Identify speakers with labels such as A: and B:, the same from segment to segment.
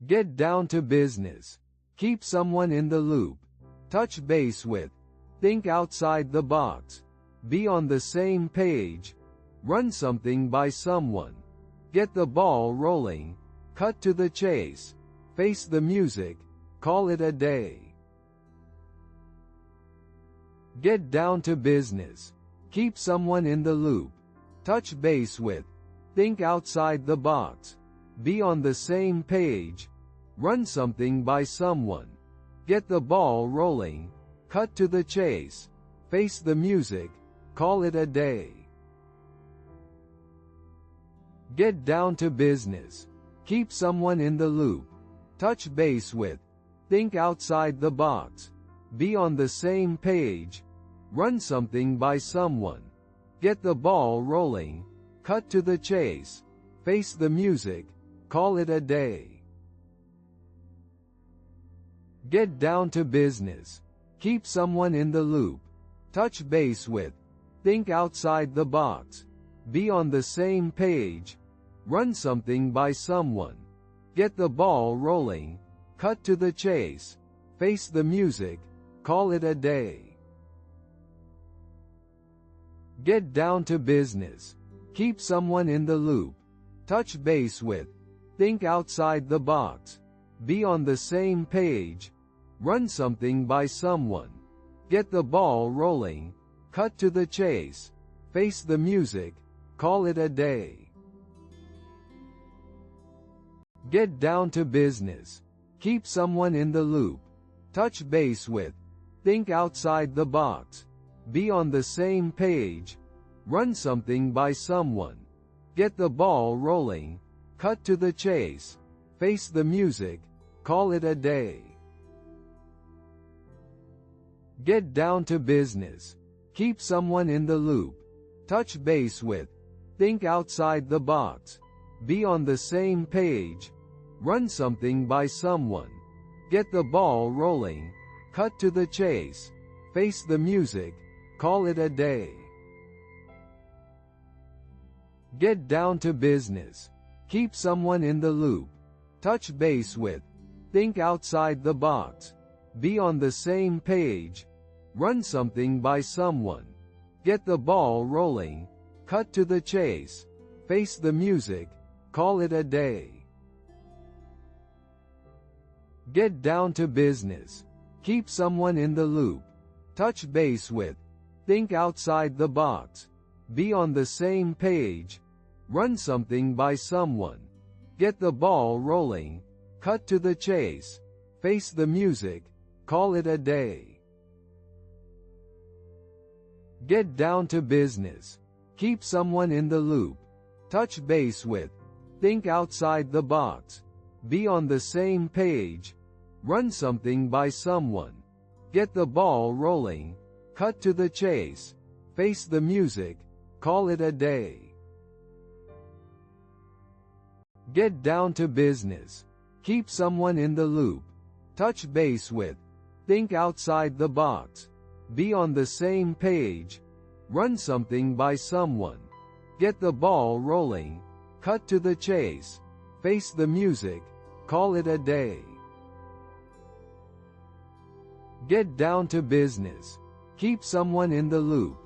A: Get down to business. Keep someone in the loop. Touch base with. Think outside the box. Be on the same page. Run something by someone. Get the ball rolling. Cut to the chase. Face the music. Call it a day. Get down to business. Keep someone in the loop. Touch base with. Think outside the box. Be on the same page. Run something by someone. Get the ball rolling. Cut to the chase. Face the music. Call it a day. Get down to business. Keep someone in the loop. Touch base with. Think outside the box. Be on the same page. Run something by someone. Get the ball rolling. Cut to the chase. Face the music. Call it a day. Get down to business. Keep someone in the loop. Touch base with. Think outside the box. Be on the same page. Run something by someone. Get the ball rolling. Cut to the chase. Face the music. Call it a day. Get down to business. Keep someone in the loop. Touch base with. Think outside the box. Be on the same page. Run something by someone. Get the ball rolling. Cut to the chase. Face the music. Call it a day. Get down to business. Keep someone in the loop. Touch base with. Think outside the box. Be on the same page. Run something by someone. Get the ball rolling. Cut to the chase. Face the music. Call it a day. Get down to business. Keep someone in the loop. Touch base with. Think outside the box. Be on the same page. Run something by someone. Get the ball rolling. Cut to the chase. Face the music. Call it a day. Get down to business. Keep someone in the loop. Touch base with. Think outside the box. Be on the same page. Run something by someone. Get the ball rolling. Cut to the chase. Face the music. Call it a day. Get down to business. Keep someone in the loop. Touch base with. Think outside the box. Be on the same page. Run something by someone. Get the ball rolling. Cut to the chase. Face the music. Call it a day. Get down to business. Keep someone in the loop. Touch base with. Think outside the box. Be on the same page. Run something by someone. Get the ball rolling. Cut to the chase. Face the music. Call it a day. Get down to business. Keep someone in the loop. Touch base with. Think outside the box. Be on the same page. Run something by someone. Get the ball rolling. Cut to the chase. Face the music. Call it a day. Get down to business. Keep someone in the loop.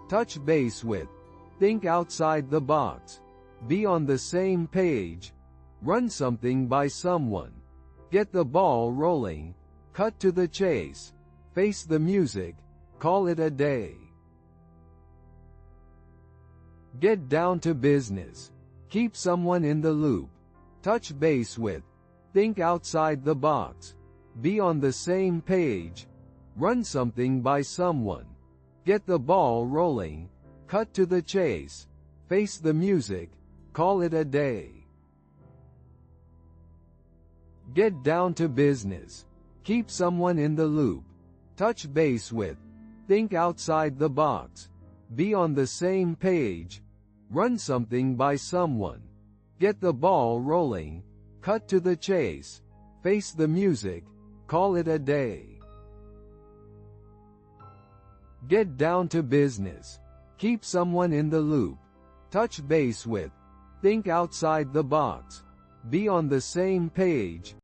A: Touch base with. Think outside the box. Be on the same page. Run something by someone. Get the ball rolling. Cut to the chase. Face the music. Call it a day. Get down to business. Keep someone in the loop. Touch base with. Think outside the box. Be on the same page. Run something by someone. Get the ball rolling. Cut to the chase. Face the music. Call it a day. Get down to business. Keep someone in the loop. Touch base with. Think outside the box. Be on the same page. Run something by someone. Get the ball rolling. Cut to the chase. Face the music. Call it a day. Get down to business. Keep someone in the loop. Touch base with. Think outside the box. Be on the same page.